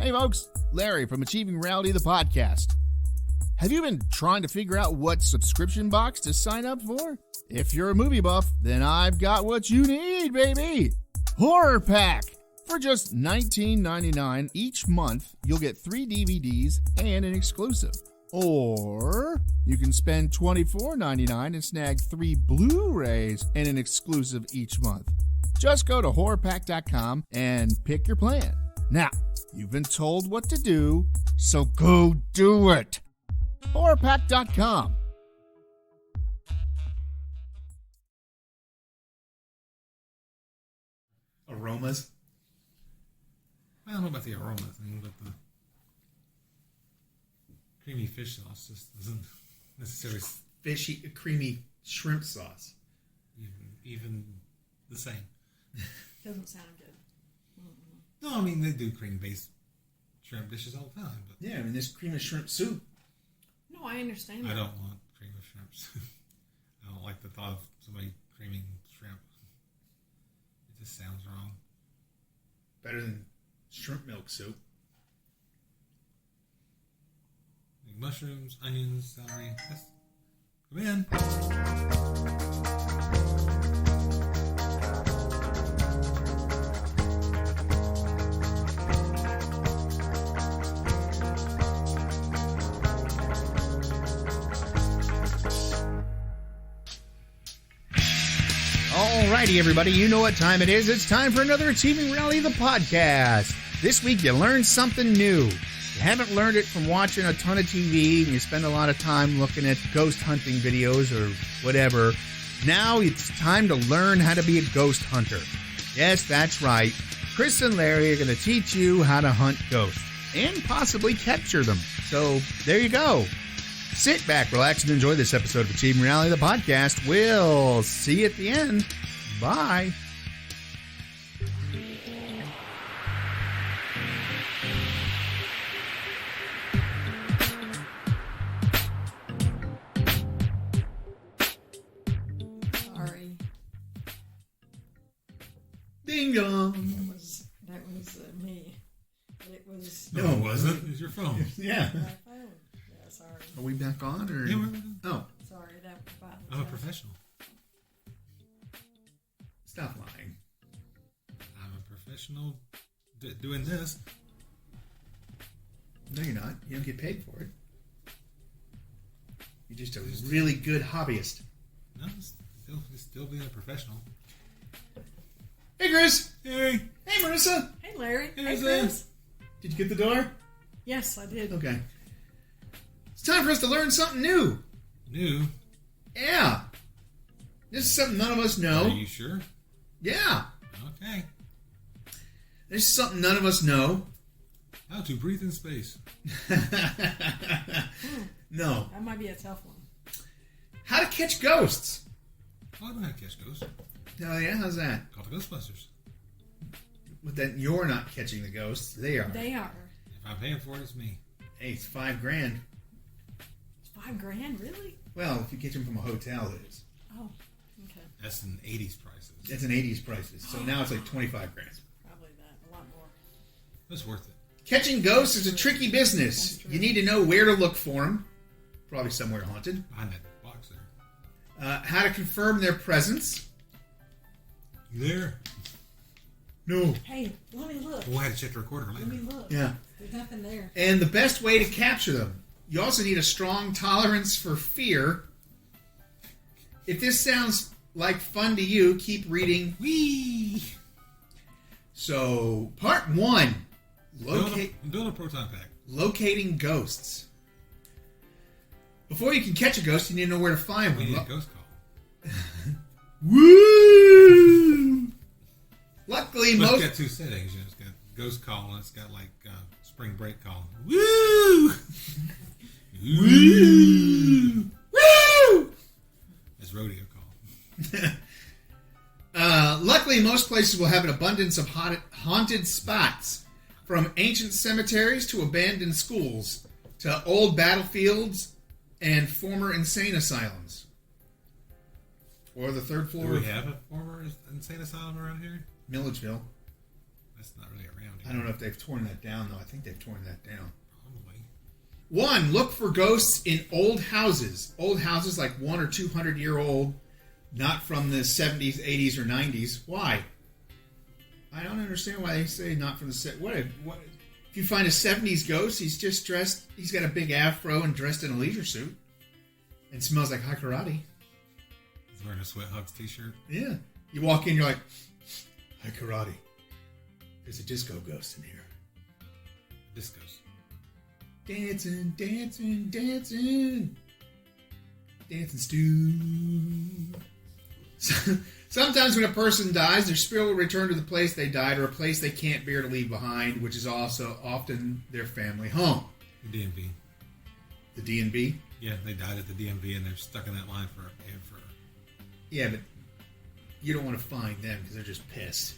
Hey folks, Larry from Achieving Reality, the podcast. Have you been trying to figure out what subscription box to sign up for? If you're a movie buff, then I've got what you need, baby! Horror Pack! For just $19.99 each month, you'll get 3 DVDs and an exclusive. Or you can spend $24.99 and snag 3 Blu-rays and an exclusive each month. Just go to horrorpack.com and pick your plan. Now, you've been told what to do, so go do it. horrorpack.com. Aromas. I don't know about the aroma thing, but the creamy fish sauce just doesn't necessarily Fishy, creamy shrimp sauce. even the same. Doesn't sound good. No, I mean they do cream-based shrimp dishes all the time, but Yeah, I mean, this cream of shrimp soup. No, I understand I that. don't want cream of shrimps. I don't like the thought of somebody creaming shrimp. It just sounds wrong. Better than shrimp milk soup. Like mushrooms, onions, celery. Just come in. Alrighty, everybody, you know what time it is. It's time for another Achieving Reality, the podcast. This week, you learned something new. You haven't learned it from watching a ton of TV, and you spend a lot of time looking at ghost hunting videos or whatever. Now it's time to learn how to be a ghost hunter. Yes, that's right. Chris and Larry are going to teach you how to hunt ghosts and possibly capture them. So there you go. Sit back, relax, and enjoy this episode of Achieving Reality, the podcast. We'll see you at the end. Bye. Sorry. Ding dong. That was me. It was No, it wasn't. It was your phone. Yeah. my phone. Yeah, sorry. Are we back on or? Yeah, we're- Oh, Sorry, that was about I'm a professional. stop lying. I'm a professional doing this. No, you're not. You don't get paid for it. You're just a really good hobbyist. No, still being a professional. Hey, Chris. Hey, Hey, Marisa. Hey, Larry. Hey, Here's Chris. Did you get the door? Yes, I did. Okay. It's time for us to learn something new. new. Yeah. This is something none of us know. Are you sure? Yeah. Okay. This is something none of us know. How to breathe in space. No. That might be a tough one. How to catch ghosts. Oh, I know how to catch ghosts. Oh, yeah? How's that? Call the Ghostbusters. But then you're not catching the ghosts. They are. They are. If I'm paying for it, it's me. Hey, it's $5,000. $5,000, really? Well, if you catch them from a hotel, it is. Oh, okay. That's in 80s prices. That's an 80s prices. So now it's like $25,000. Probably that. A lot more. It's worth it. Catching ghosts is a tricky business. You need to know where to look for them. Probably somewhere haunted. Behind that box there. How to confirm their presence. You there? No. Hey, let me look. We'll have to check the recorder Let me later. look. Yeah. There's nothing there. And the best way to capture them. You also need a strong tolerance for fear. If this sounds like fun to you, keep reading. Whee! So, part 1. Build a proton pack. Locating ghosts. Before you can catch a ghost, you need to know where to find We one. need a ghost call. Woo! Luckily, But most... it's got 2 settings. You know, it's got ghost call and it's got like spring break call. Woo! Woo! Woo! That's rodeo call. Luckily, most places will have an abundance of haunted spots, from ancient cemeteries to abandoned schools to old battlefields and former insane asylums. Or the third floor Do we of have a former insane asylum around here? Milledgeville. That's not really around here. I don't know if they've torn that down, though. I think they've torn that down. Probably. 1, look for ghosts in old houses. Old houses like 100 or 200 year old, not from the 70s, 80s, or 90s. Why? I don't understand why they say not from the set. What if you find a 70s ghost? He's just dressed. He's got a big afro and dressed in a leisure suit, and smells like high karate. He's wearing a Sweat Hugs t-shirt. Yeah. You walk in, you're like, high karate. There's a disco ghost in here. Discos. Dancing, dancing, dancing. Dancing stew. Sometimes when a person dies, their spirit will return to the place they died or a place they can't bear to leave behind, which is also often their family home. The DMV. The D&B? Yeah, they died at the DMV and they're stuck in that line forever. Yeah, but you don't want to find them because they're just pissed.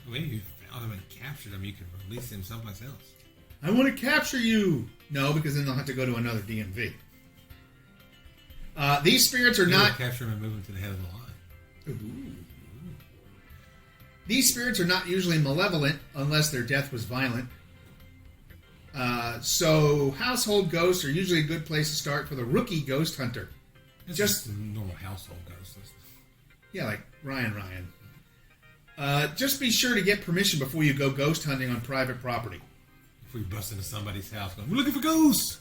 When you found them and captured them, you can release them someplace else. I want to capture you. No, because then they'll have to go to another DMV. These spirits are not... capture them and move them to the head of the line. Ooh. These spirits are not usually malevolent unless their death was violent. So household ghosts are usually a good place to start for the rookie ghost hunter. It's just a normal household ghost. Yeah, like Ryan. Just be sure to get permission before you go ghost hunting on private property. If we bust into somebody's house going, we're looking for ghosts!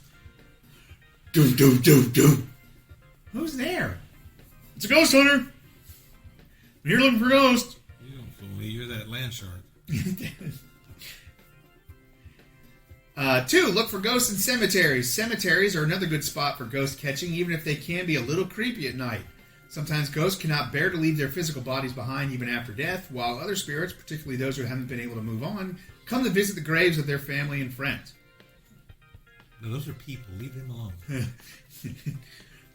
Doom, doom, doom, doom. Who's there? It's a ghost hunter. I'm here looking for ghosts. You don't fool me. You're that land shark. 2, look for ghosts in cemeteries. Cemeteries are another good spot for ghost catching, even if they can be a little creepy at night. Sometimes ghosts cannot bear to leave their physical bodies behind even after death, while other spirits, particularly those who haven't been able to move on, come to visit the graves of their family and friends. No, those are people. Leave them alone.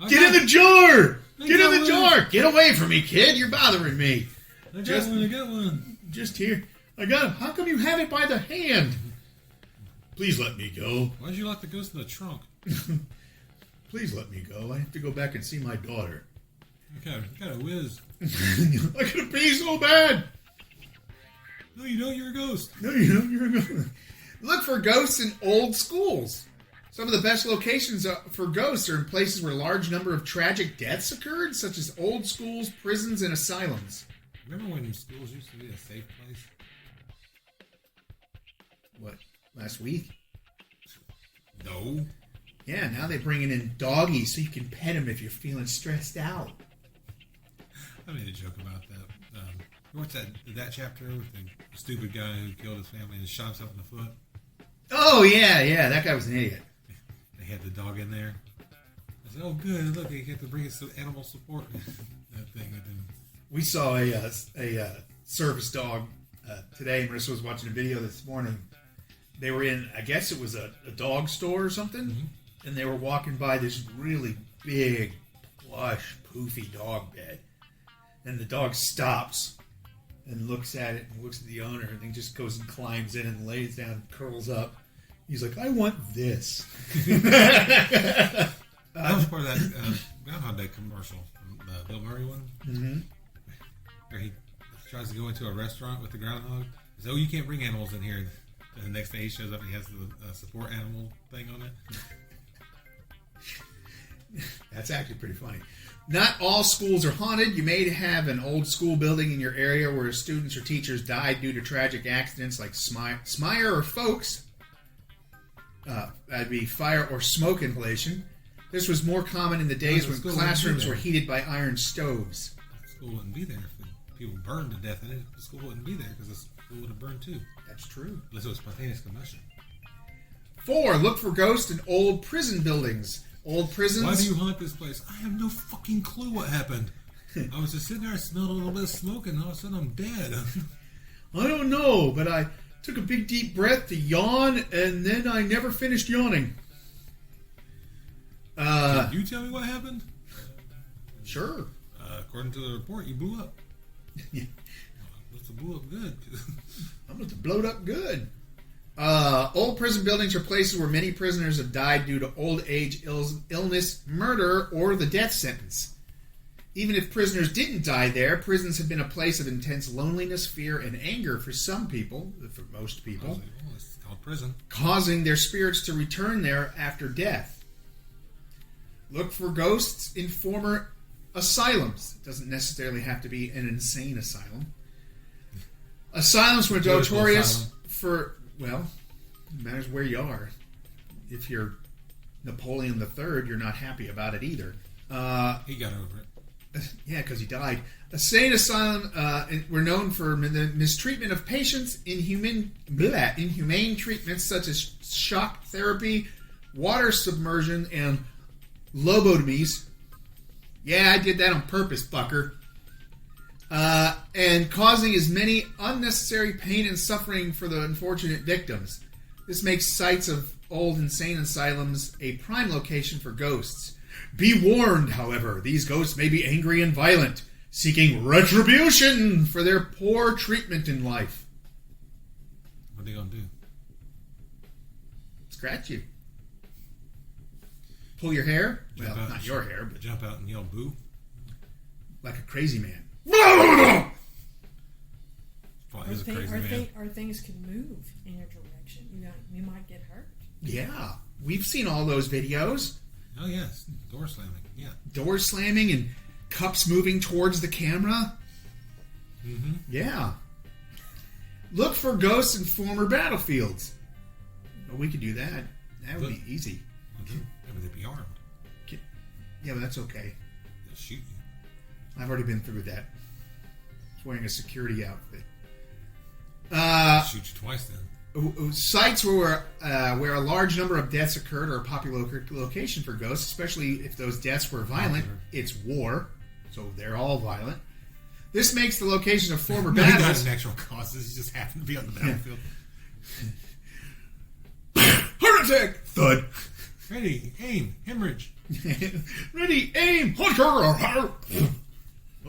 Get in the jar! Get in the jar! Get away from me, kid! You're bothering me. I got one. Just here. I got him. How come you have it by the hand? Please let me go. Why'd you lock the ghost in the trunk? Please let me go. I have to go back and see my daughter. You got a whiz. I gotta pee so bad. No, you don't. You're a ghost. No, you don't. You're a ghost. Look for ghosts in old schools. Some of the best locations for ghosts are in places where a large number of tragic deaths occurred, such as old schools, prisons, and asylums. Remember when schools used to be a safe place? What, last week? No. Yeah, now they're bringing in doggies so you can pet them if you're feeling stressed out. I made a joke about that. What's that chapter with the stupid guy who killed his family and shot himself in the foot? Oh, yeah, that guy was an idiot. They had the dog in there. I said, oh, good, look, you get to bring us some animal support. That thing. We saw a service dog today. Marissa was watching a video this morning. They were in, I guess it was a dog store or something, and they were walking by this really big, plush, poofy dog bed. And the dog stops and looks at it and looks at the owner, and then just goes and climbs in and lays down and curls up. He's like, I want this. That was part of that Groundhog Day commercial, from the Bill Murray one. Mm-hmm. Where he tries to go into a restaurant with the groundhog. He says, oh, you can't bring animals in here. And the next day he shows up and he has the support animal thing on it. That's actually pretty funny. Not all schools are haunted. You may have an old school building in your area where students or teachers died due to tragic accidents like Smire or Folks. That'd be fire or smoke inhalation. This was more common in the days when classrooms were heated by iron stoves. The school wouldn't be there if the people burned to death in it. The school wouldn't be there because the school would have burned too. That's true. Unless it was spontaneous combustion. 4. Look for ghosts in old prison buildings. Old prisons. Why do you haunt this place? I have no fucking clue what happened. I was just sitting there, I smelled a little bit of smoke, and all of a sudden I'm dead. I don't know, but I took a big deep breath to yawn, and then I never finished yawning. Can you tell me what happened? Sure. According to the report, you blew up. Yeah. Must have blew up good. I'm going to blow it up good. Old prison buildings are places where many prisoners have died due to old age, illness, murder, or the death sentence. Even if prisoners didn't die there, prisons have been a place of intense loneliness, fear, and anger for some people, for most people, It's called prison. causing their spirits to return there after death. Look for ghosts in former asylums. It doesn't necessarily have to be an insane asylum. Asylums were Political notorious asylum. for, well, it matters where you are. If you're Napoleon III, you're not happy about it either. He got over it. Yeah, because he died. Insane asylum were known for the mistreatment of patients, inhumane treatments such as shock therapy, water submersion, and lobotomies. Yeah, I did that on purpose, fucker. And causing as many unnecessary pain and suffering for the unfortunate victims. This makes sites of old insane asylums a prime location for ghosts. Be warned, however, these ghosts may be angry and violent, seeking retribution for their poor treatment in life. What are they going to do? Scratch you. Pull your hair. Jump Well, out not and your hair, but jump out and yell boo? like a crazy man. Probably is a crazy man. Or things can move in your direction. You might get hurt. Yeah, we've seen all those videos. Oh, yes. Door slamming. Yeah. Doors slamming and cups moving towards the camera. Mm-hmm. Yeah. Look for ghosts in former battlefields. Well, we could do that. That would be easy. Yeah, but they'd be armed. Yeah, but that's okay. They'll shoot you. I've already been through that. I was wearing a security outfit. Shoot you twice then. Sites where a large number of deaths occurred are a popular location for ghosts, especially if those deaths were violent. It's war, so they're all violent. This makes the location of former No, he died battles. of natural causes. He just happened to be on the battlefield. Heart attack! Thud. Ready, aim, hemorrhage. Ready, aim! What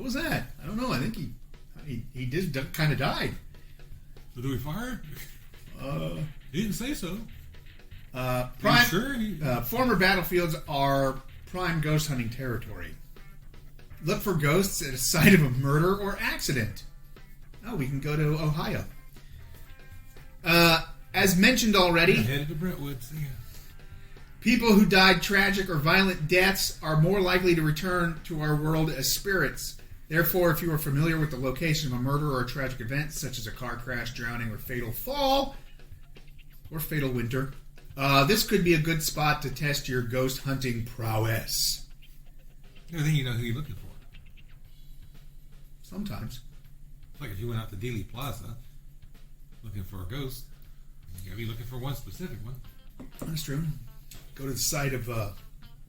was that? I don't know. I think he did kind of died. So do we fire? He didn't say so. Prime, sure? former battlefields are prime ghost hunting territory. Look for ghosts at a site of a murder or accident. Oh, we can go to Ohio. As mentioned already, Headed to Brentwood. See ya. people who died tragic or violent deaths are more likely to return to our world as spirits. Therefore, if you are familiar with the location of a murder or a tragic event, such as a car crash, drowning, or fatal fall, or fatal winter, this could be a good spot to test your ghost hunting prowess. Then you know who you're looking for. Sometimes. It's like if you went out to Dealey Plaza looking for a ghost, you gotta be looking for one specific one. That's true. Go to the site of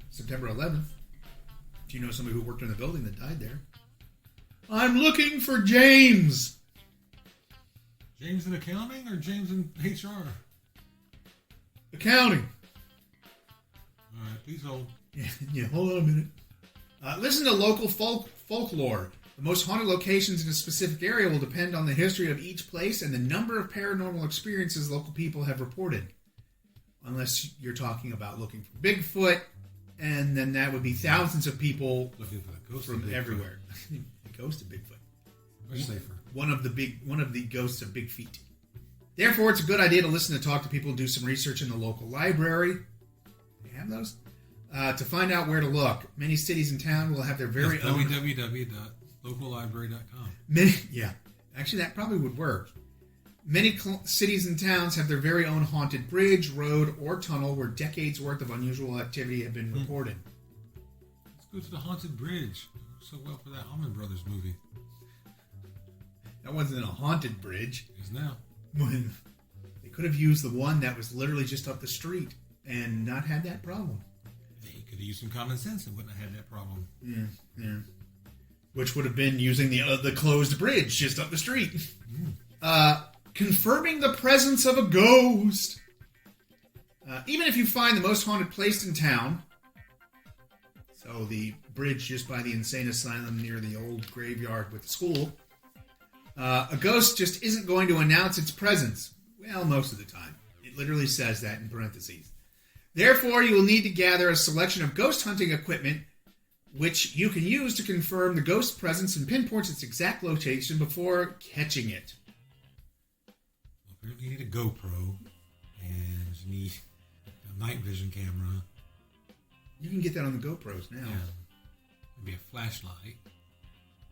September 11th. If you know somebody who worked in the building that died there. I'm looking for James. James in accounting or James in HR? Accounting. All right, please hold. Yeah, hold on a minute. Listen to local folklore. The most haunted locations in a specific area will depend on the history of each place and the number of paranormal experiences local people have reported. Unless you're talking about looking for Bigfoot, and then that would be thousands of people Looking for the ghost from of Bigfoot. everywhere. The ghost of Bigfoot. Much safer. One of the ghosts of Big Feet. Therefore, it's a good idea to listen to talk to people, do some research in the local library. They have those? To find out where to look. Many cities and towns will have their very own... www.locallibrary.com. Yeah. Actually, that probably would work. Many cities and towns have their very own haunted bridge, road, or tunnel where decades' worth of unusual activity have been reported. Let's go to the Haunted Bridge. So well for that Allman Brothers movie. That wasn't a haunted bridge. It is now. They could have used the one that was literally just up the street and not had that problem. They could have used some common sense and wouldn't have had that problem. Yeah. Which would have been using the closed bridge just up the street. Confirming the presence of a ghost. Even if you find the most haunted place in town, so the bridge just by the insane asylum near the old graveyard with the school, a ghost just isn't going to announce its presence. Well, most of the time. It literally says that in parentheses. Therefore, you will need to gather a selection of ghost hunting equipment which you can use to confirm the ghost's presence and pinpoint its exact location before catching it. Well, you need a GoPro, and you need a night vision camera. You can get that on the GoPros now. Yeah. Maybe a flashlight.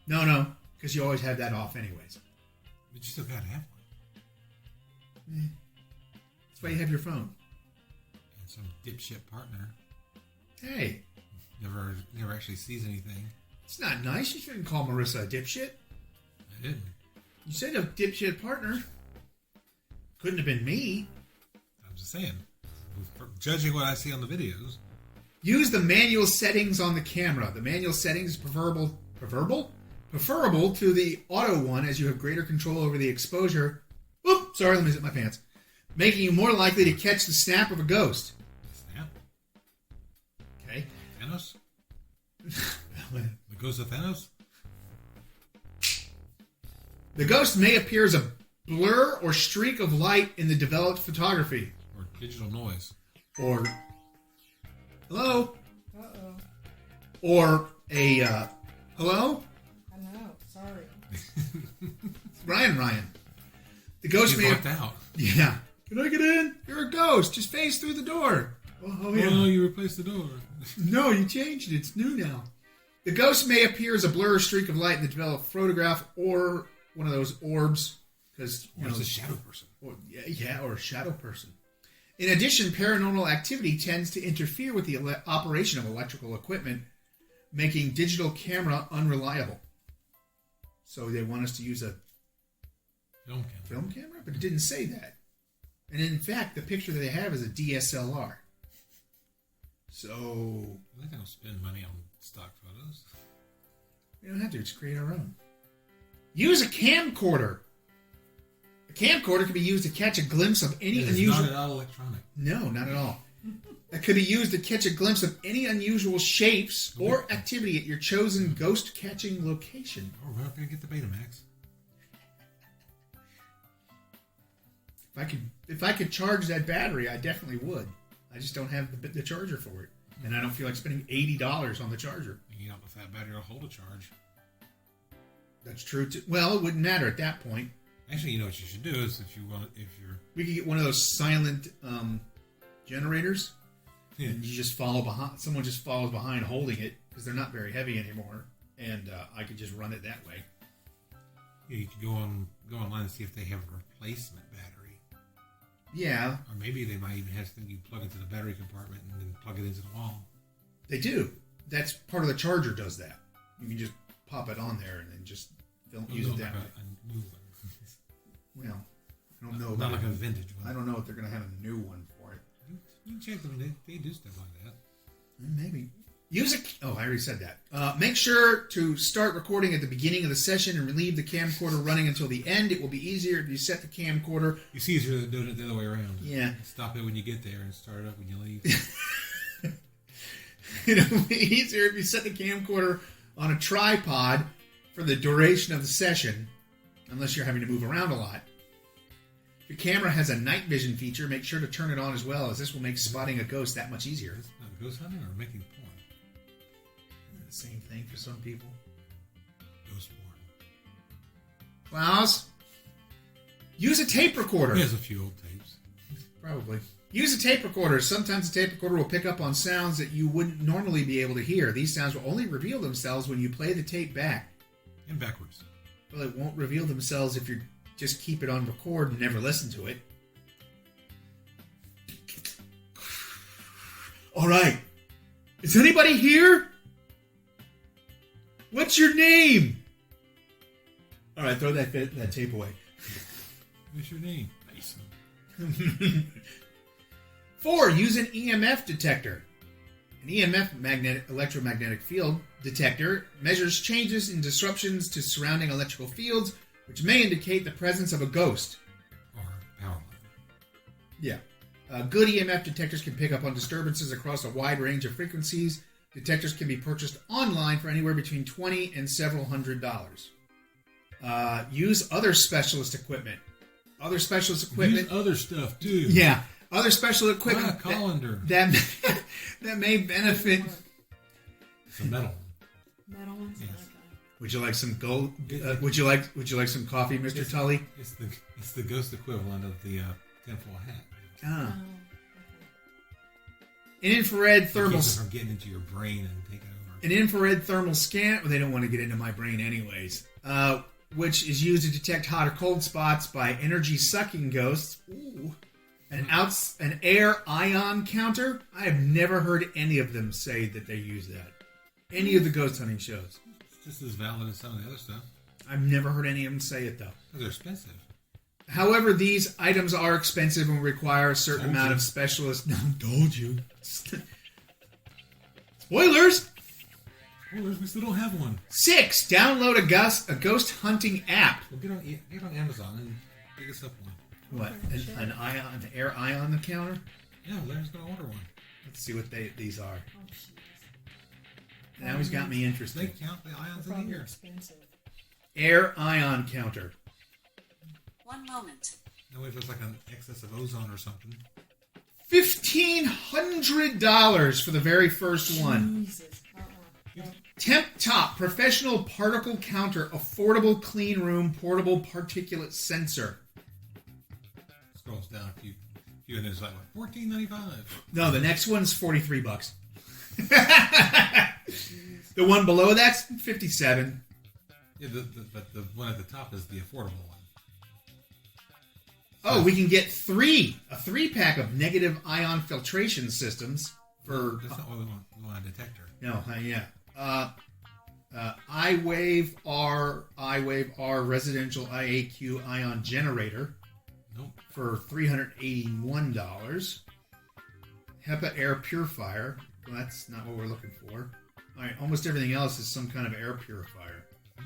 No, because you always have that off anyways. But you still gotta have one. That's why you have your phone. And some dipshit partner Hey, never actually sees anything. it's not nice. You shouldn't call Marisa a dipshit. I didn't. You said a dipshit partner. Couldn't have been me. I'm just saying. Judging what I see on the videos. Use the manual settings on the camera. The manual settings is preferable to the auto one, as you have greater control over the exposure. Oop, sorry, let me zip my pants. Making you more likely to catch the snap of a ghost. Snap. Okay. Thanos? The ghost of Thanos? The ghost may appear as a blur or streak of light in the developed photography. Or digital noise. Or, hello? Uh-oh. Or a, hello? I know. Sorry. Ryan. The ghost He's may locked out. Yeah. Can I get in? You're a ghost. Just phase through the door. Oh, yeah. Oh, you replaced the door. No, you changed it. It's new now. The ghost may appear as a blur or streak of light in the developed photograph or one of those orbs. Because, Or it's a shadow person. Or a shadow person. In addition, paranormal activity tends to interfere with the operation of electrical equipment, making digital camera unreliable. So they want us to use a film camera? But it didn't say that. And in fact, the picture that they have is a DSLR. So I think I don't spend money on stock photos. we don't have to. Just create our own. Use a camcorder. A camcorder can be used to catch a glimpse of any It is unusual... not at all electronic. No, not at all. It could be used to catch a glimpse of any unusual shapes or activity at your chosen ghost-catching location. Oh, we're not going to get the Betamax. If I could charge that battery, I definitely would. I just don't have the charger for it. And I don't feel like spending $80 on the charger. You don't know if that battery will hold a charge. That's true, too. Well, it wouldn't matter at that point. Actually, you know what you should do is We could get one of those silent generators. Yeah. And you just follow behind. Someone just follows behind holding it because they're not very heavy anymore. And I could just run it that way. Yeah, you could go online and see if they have a replacement battery. Yeah, Or maybe they might even have something you plug into the battery compartment and then plug it into the wall. they do. That's part of the charger does that. You can just pop it on there and then just use it that way. A new one. Well, I don't know. Not about like a it. vintage one. I don't know if they're going to have a new one for it. You can check them. They do stuff like that. Maybe. I already said that. Make sure to start recording at the beginning of the session and leave the camcorder running until the end. It will be easier if you set the camcorder. It's easier than doing it the other way around. Yeah. Stop it when you get there and start it up when you leave. It'll be easier if you set the camcorder on a tripod for the duration of the session, unless you're having to move around a lot. If your camera has a night vision feature, make sure to turn it on as well, as this will make spotting a ghost that much easier. It's not ghost hunting or making porn. The same thing for some people. Ghost porn. Klaus, use a tape recorder. There's a few old tapes. Probably. Use a tape recorder. Sometimes a tape recorder will pick up on sounds that you wouldn't normally be able to hear. These sounds will only reveal themselves when you play the tape back. And backwards. Well, it won't reveal themselves if you just keep it on record and never listen to it. All right. Is anybody here? What's your name? All right, throw that tape away. What's your name? Mason. 4. Use an EMF detector. An EMF electromagnetic field detector measures changes in disruptions to surrounding electrical fields, which may indicate the presence of a ghost. Or power line. Yeah. Good EMF detectors can pick up on disturbances across a wide range of frequencies. Detectors can be purchased online for anywhere between $20 and several $100s. Use other specialist equipment. Use other stuff too. Yeah. Other special equipment colander. that may benefit. It's a metal. Metal ones? Yes. Okay. Would you like some gold? Would you like some coffee, Mr. Tully? It's the ghost equivalent of the tinfoil hat. Ah. Okay. An infrared thermal. Keeps it from getting into your brain and taking over. An infrared thermal scan. Well, they don't want to get into my brain anyways. Which is used to detect hot or cold spots by energy sucking ghosts. Ooh. An air ion counter. I have never heard any of them say that they use that. Any of the ghost hunting shows. It's just as valid as some of the other stuff. I've never heard any of them say it though. But they're expensive. However, these items are expensive and require a certain amount of specialist. No, told you. Spoilers. Spoilers. We still don't have one. 6. Download a ghost hunting app. Well, get on Amazon and pick us up one. What? An air ion counter? Yeah, Larry's gonna order one. Let's see what these are. Oh, jeez. Now he's got me They interested. count the ions in Probably the air. expensive. Air ion counter. 1 moment. No way if it's like an excess of ozone or something. $1,500 for the very first one. Jesus. No. Temp Top Professional Particle Counter. Affordable clean room portable particulate sensor. Scrolls down a few and it's like $14.95. No, the next one's $43. The one below that's $57. Yeah, but the one at the top is the affordable one. Oh, we can get a 3-pack of negative ion filtration systems for. That's not what we want. We want a detector. No, yeah. iWave R residential IAQ ion generator Nope. for $381. HEPA air purifier. Well, that's not what we're looking for. All right, almost everything else is some kind of air purifier. Wow,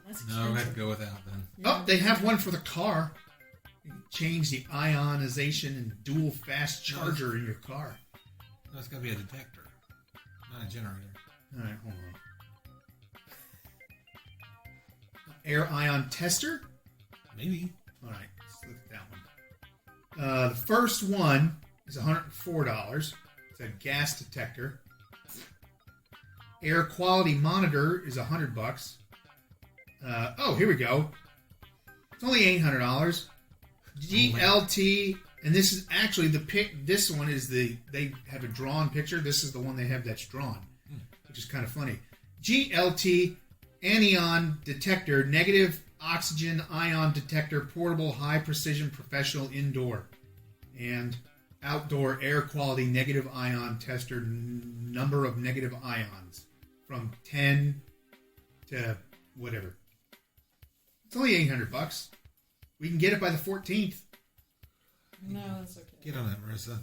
that's No, we have to expensive. go without then. Oh, they have one for the car. You can change the ionization and dual fast charger in your car. No, it's got to be a detector, not a generator. All right, hold on. Air ion tester. Maybe. All right, let's look at that one. The first one is $104. It's a gas detector. Air quality monitor is $100. Oh, here we go. It's only $800. GLT, and this is actually the pic. This one is they have a drawn picture. This is the one they have that's drawn, which is kind of funny. GLT anion detector, negative oxygen ion detector, portable, high precision, professional, indoor, and outdoor air quality negative ion tester. Number of negative ions from 10 to whatever. It's only $800. We can get it by the 14th. No, that's okay. Get on that, Marissa.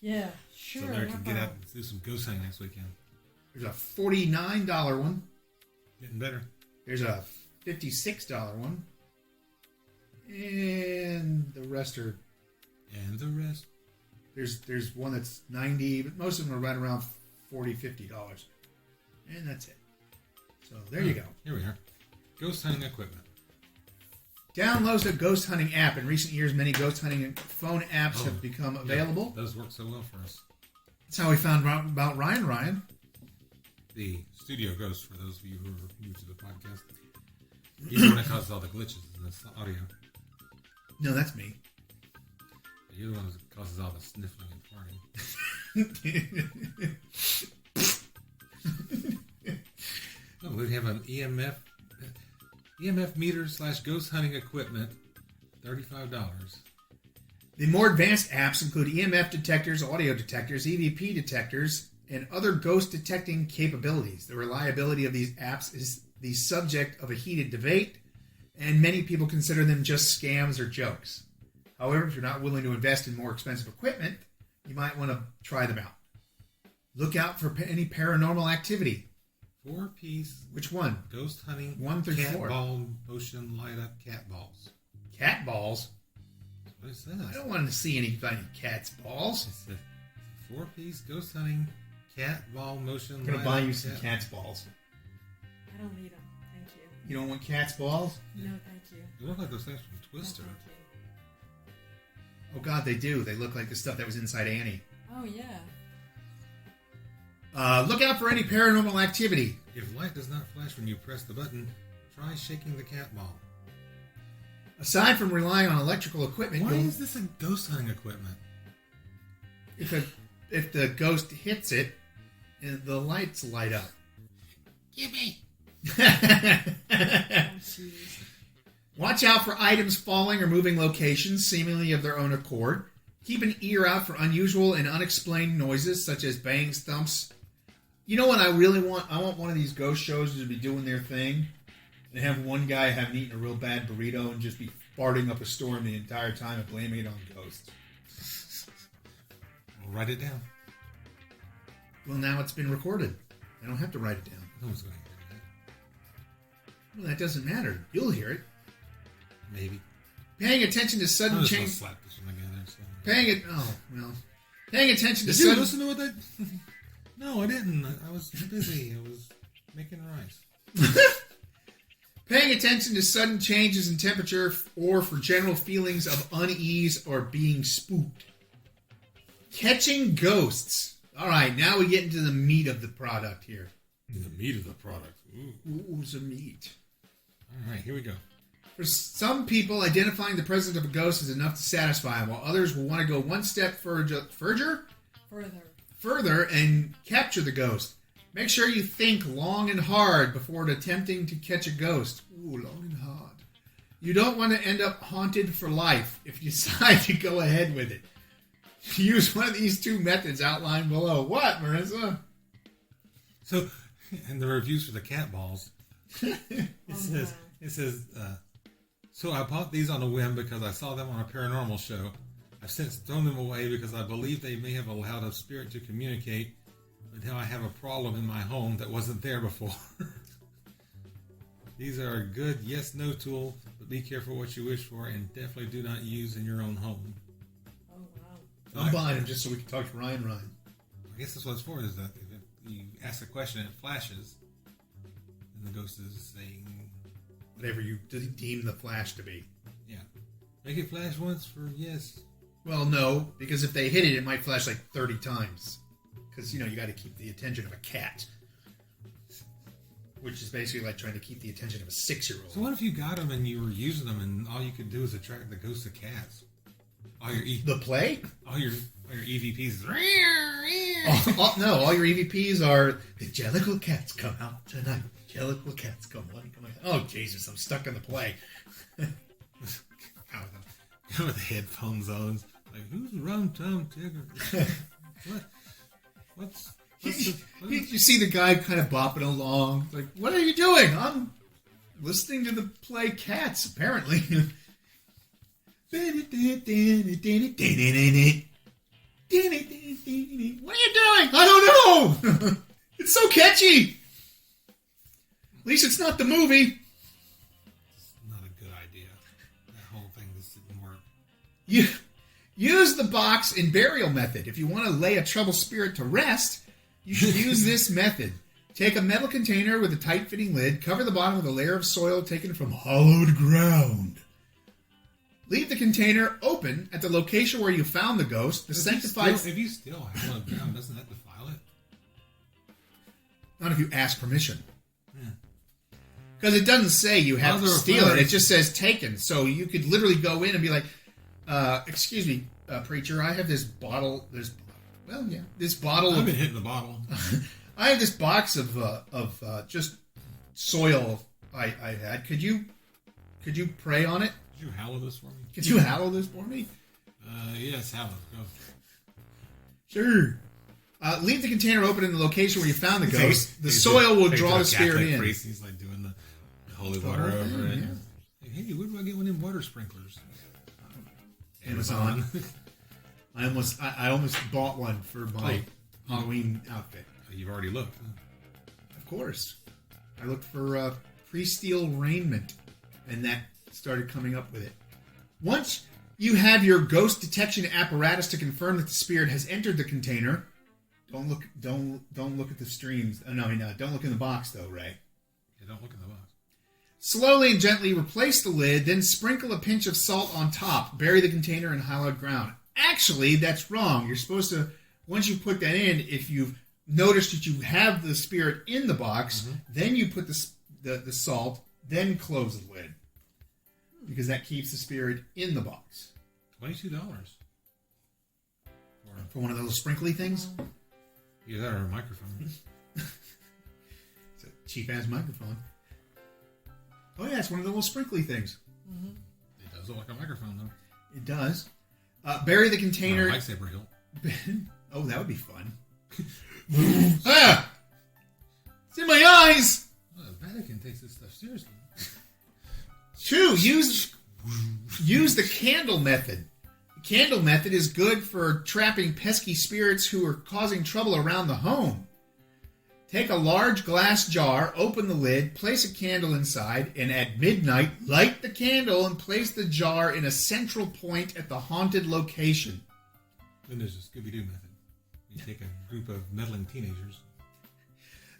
Yeah, sure. So Larry no can get problem. out and do some ghost hunting next weekend. There's a $49 one. Getting better. There's a $56 one. And the rest are... And the rest. There's one that's $90, but most of them are right around $40, $50. And that's it. So there you go. Here we are. Ghost hunting equipment. Download the ghost hunting app. In recent years, many ghost hunting phone apps have become available. Yeah, those work so well for us. That's how we found out about Ryan. The studio ghost, for those of you who are new to the podcast. He's the one that causes all the glitches in this audio. No, that's me. You're the one that causes all the sniffling and farting. Oh, we have an EMF meter / ghost hunting equipment, $35. The more advanced apps include EMF detectors, audio detectors, EVP detectors, and other ghost detecting capabilities. The reliability of these apps is the subject of a heated debate, and many people consider them just scams or jokes. However, if you're not willing to invest in more expensive equipment, you might want to try them out. Look out for any paranormal activity. 4-piece Which one? ghost hunting 1 through cat 4. ball motion light up cat balls. Cat balls? That's what it says. I don't want to see anybody cat's balls. It's a 4-piece ghost hunting cat ball motion I'm going light to buy up you some cat- cat's balls. I don't need them. Thank you. You don't want cat's balls? No, thank you. They look like those things from No, Twister. thank you. Oh, God, they do. They look like the stuff that was inside Annie. Oh, yeah. Look out for any paranormal activity. If light does not flash when you press the button, try shaking the cat ball. Aside from relying on electrical equipment, Why is this a ghost hunting equipment? if the ghost hits it, the lights light up. Gimme! Watch out for items falling or moving locations, seemingly of their own accord. Keep an ear out for unusual and unexplained noises, such as bangs, thumps. You know what I really want? I want one of these ghost shows to be doing their thing and have one guy having eaten a real bad burrito and just be farting up a storm the entire time and blaming it on ghosts. We'll write it down. Well, now it's been recorded. I don't have to write it down. No one's going to hear that. Well, that doesn't matter. You'll hear it. Maybe. Paying attention to I'm sudden just going change. to slap this one together. So. Paying attention to Did you sudden. listen to what that? No, I didn't. I was busy. I was making rice. Paying attention to sudden changes in temperature or for general feelings of unease or being spooked. Catching ghosts. All right, now we get into the meat of the product here. The meat of the product. Ooh. Ooh, some meat. All right, here we go. For some people, identifying the presence of a ghost is enough to satisfy them, while others will want to go one step further and capture the ghost. Make sure you think long and hard before attempting to catch a ghost. Ooh, long and hard. You don't want to end up haunted for life if you decide to go ahead with it. Use one of these two methods outlined below. What, Marissa? So, in the reviews for the cat balls, it says, so I bought these on a whim because I saw them on a paranormal show. I've since thrown them away because I believe they may have allowed a spirit to communicate, but now I have a problem in my home that wasn't there before. These are a good yes-no tool, but be careful what you wish for and definitely do not use in your own home. Oh, wow. I'm buying them just so we can talk to Ryan. I guess that's what it's for, is that if you ask a question and it flashes, and the ghost is saying... Whatever you deem the flash to be. Yeah. Make it flash once for yes. Well, no, because if they hit it, it might flash like 30 times. Because, you got to keep the attention of a cat. Which is basically like trying to keep the attention of a 6-year-old. So what if you got them and you were using them and all you could do is attract the ghosts of cats? All your The play? all your EVPs. No, all your EVPs are the Jellicle cats come out tonight. Jellicle cats come on. Oh, Jesus, I'm stuck in the play. With the headphones on. Like, who's Rum Tum Tigger? What's You see the guy kind of bopping along. Like, what are you doing? I'm listening to the play Cats, apparently. What are you doing? I don't know. It's so catchy. At least it's not the movie. It's not a good idea. That whole thing just didn't work. You use the box and burial method. If you want to lay a troubled spirit to rest, you should use this method. Take a metal container with a tight-fitting lid, cover the bottom with a layer of soil taken from hollowed ground. Leave the container open at the location where you found the ghost. The sanctified... If you still have on the ground, doesn't that defile it? Not if you ask permission. Yeah. Because it doesn't say you have to steal it. It flowers. just says taken. So you could literally go in and be like, excuse me, preacher, I have this bottle. This bottle. I've been hitting the bottle. I have this box of just soil I had. Could you pray on it? Could you hallow this for me? Could you hallow this for me? Yes, hallow. Go. Sure. Leave the container open in the location where you found the ghost. The soil will draw the spirit in. He's like doing the holy water over it. Yeah. Hey, where do I get one of them water sprinklers? Amazon. I almost bought one for my Halloween outfit. You've already looked. Huh? Of course. I looked for pre-steel raiment, and that started coming up with it. Once you have your ghost detection apparatus to confirm that the spirit has entered the container, don't look at the streams. No, don't look in the box though, Ray. Yeah, don't look in the box. Slowly and gently replace the lid, then sprinkle a pinch of salt on top. Bury the container in hallowed ground. Actually, that's wrong. You're supposed to, once you put that in, notice that you have the spirit in the box, then you put the salt, then close the lid. Because that keeps the spirit in the box. $22. For one of those sprinkly things? Either that or a microphone. It's a cheap-ass microphone. Oh, yeah, it's one of the little sprinkly things. It does look like a microphone, though. It does. Bury the container... Not a lightsaber hilt. Oh, that would be fun. Ah! It's in my eyes! Well, the Vatican takes this stuff seriously. 2, use the candle method. The candle method is good for trapping pesky spirits who are causing trouble around the home. Take a large glass jar, open the lid, place a candle inside, and at midnight, light the candle and place the jar in a central point at the haunted location. Then there's the Scooby-Doo method. You take a group of meddling teenagers.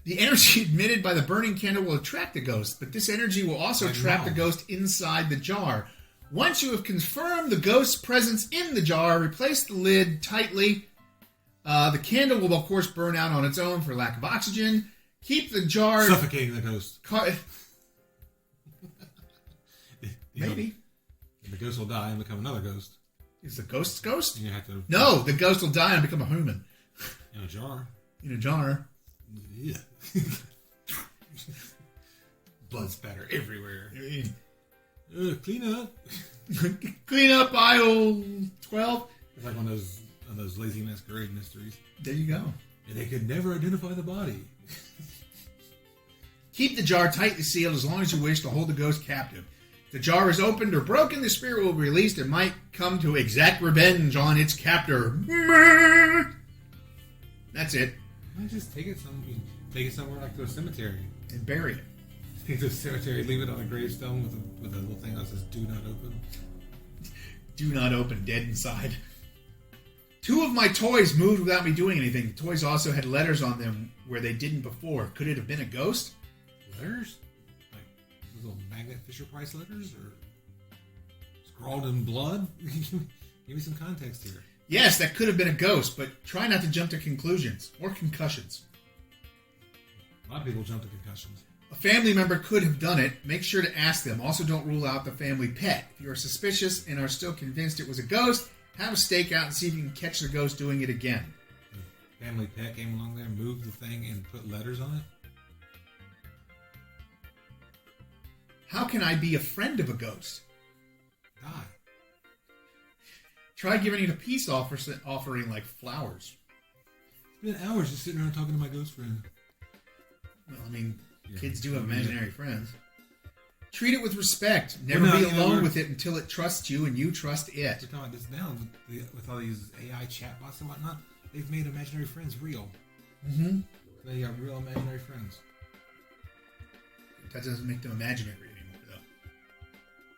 The energy emitted by the burning candle will attract the ghost, but this energy will also trap the ghost inside the jar. Once you have confirmed the ghost's presence in the jar, replace the lid tightly. The candle will, of course, burn out on its own for lack of oxygen. Keep the jar... Suffocating the ghost. Maybe. The ghost will die and become another ghost. Is the ghost's ghost? And you have to... No, the ghost will die and become a human. In a jar. In a jar. Yeah. Blood spatter everywhere. Clean up. Clean up aisle 12. It's like one of those lazy masquerade mysteries. There you go. And they could never identify the body. Keep the jar tightly sealed as long as you wish to hold the ghost captive. If the jar is opened or broken, the spirit will be released and might come to exact revenge on its captor. That's it. Why not just take it somewhere like to a cemetery? And bury it. Take it to a cemetery, leave it on a gravestone with a little thing that says "Do not open." Do not open, dead inside. 2 of my toys moved without me doing anything. The toys also had letters on them where they didn't before. Could it have been a ghost? Letters? Like little Magnet Fisher-Price letters? Or scrawled in blood? Give me some context here. Yes, that could have been a ghost, but try not to jump to conclusions. Or concussions. A lot of people jump to concussions. A family member could have done it. Make sure to ask them. Also, don't rule out the family pet. If you are suspicious and are still convinced it was a ghost, have a stakeout and see if you can catch the ghost doing it again. The family pet came along there, moved the thing, and put letters on it? How can I be a friend of a ghost? Die. Try giving it a peace offering like flowers. It's been hours just sitting around talking to my ghost friend. Well, I mean, Yeah. kids do have imaginary friends. Treat it with respect. Never be alone with it until it trusts you and you trust it. We're talking about this now with all these AI chatbots and whatnot. They've made imaginary friends real. Mm-hmm. They have real imaginary friends. That doesn't make them imaginary anymore, though.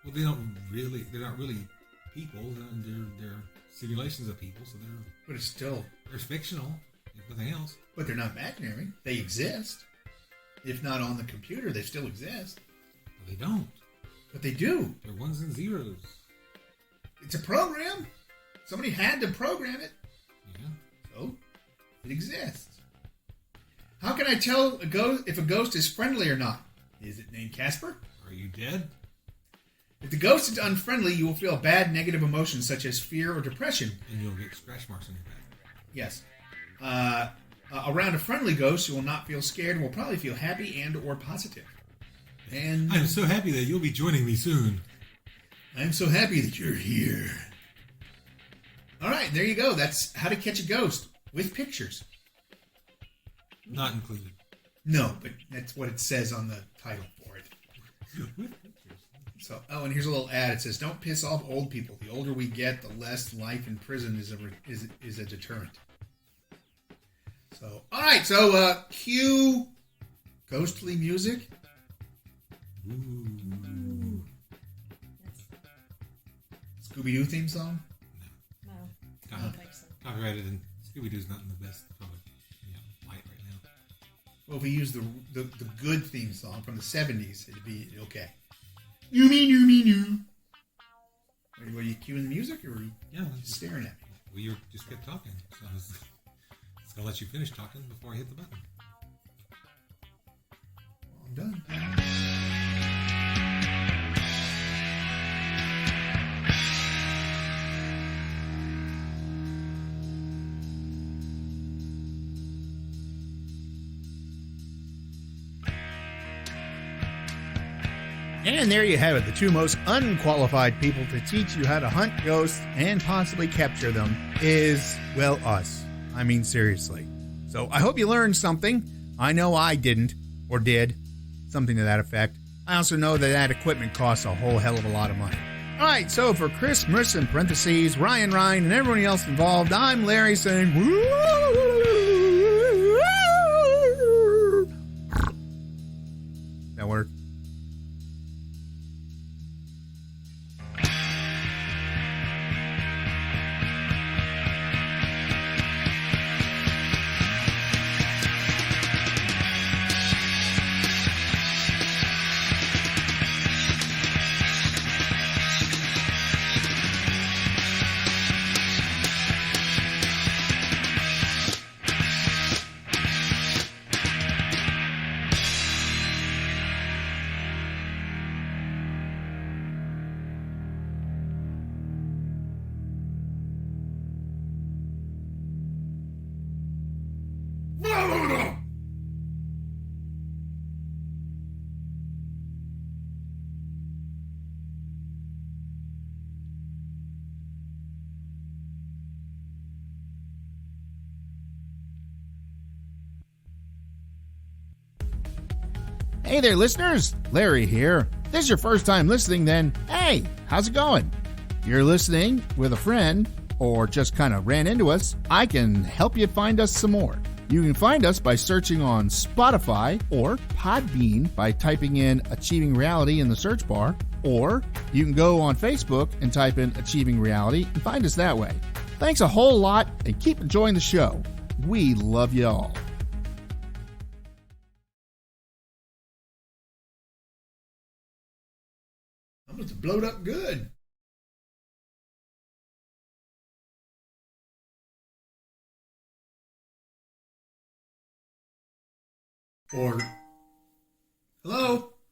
Well, they're not really people. They're simulations of people, so But it's still... they're fictional, if nothing else. But they're not imaginary. They exist. If not on the computer, they still exist. But they don't. But they do. They're ones and zeros. It's a program. Somebody had to program it. Yeah. So, it exists. How can I tell if a ghost is friendly or not? Is it named Casper? Are you dead? If the ghost is unfriendly, you will feel bad negative emotions such as fear or depression. And you'll get scratch marks on your back. Yes. Around a friendly ghost, you will not feel scared and will probably feel happy and or positive. And I'm so happy that you'll be joining me soon. I'm so happy that you're here. All right, there you go. That's how to catch a ghost with pictures. Not included. No, but that's what it says on the title for it. With pictures. So, and here's a little ad. It says, "Don't piss off old people. The older we get, the less life in prison is a deterrent." So, all right. So, cue ghostly music. Ooh. Scooby-Doo theme song. No, I don't think so. Copyrighted, and Scooby-Doo's not in the best light right now. Well, if we use the good theme song from the 70s, it'd be okay. You mean you? Were you cueing the music, or were you Yeah, just staring at me? well, you just kept talking. So I was was going to let you finish talking before I hit the button. I'm done. And there you have it, the two most unqualified people to teach you how to hunt ghosts and possibly capture them is, well, us. I mean, seriously. So I hope you learned something. I know I didn't, or did, something to that effect. I also know that equipment costs a whole hell of a lot of money. All right, so for Chris, Marissa, in parentheses, Ryan, and everyone else involved, I'm Larry saying, that work? Hey there, listeners. Larry here. If this is your first time listening, then hey, how's it going? If you're listening with a friend or just kind of ran into us, I can help you find us some more. You can find us by searching on Spotify or Podbean by typing in Achieving Reality in the search bar, or you can go on Facebook and type in Achieving Reality and find us that way. Thanks a whole lot and keep enjoying the show. We love you all. I'm going to blow it up good. Or, hello?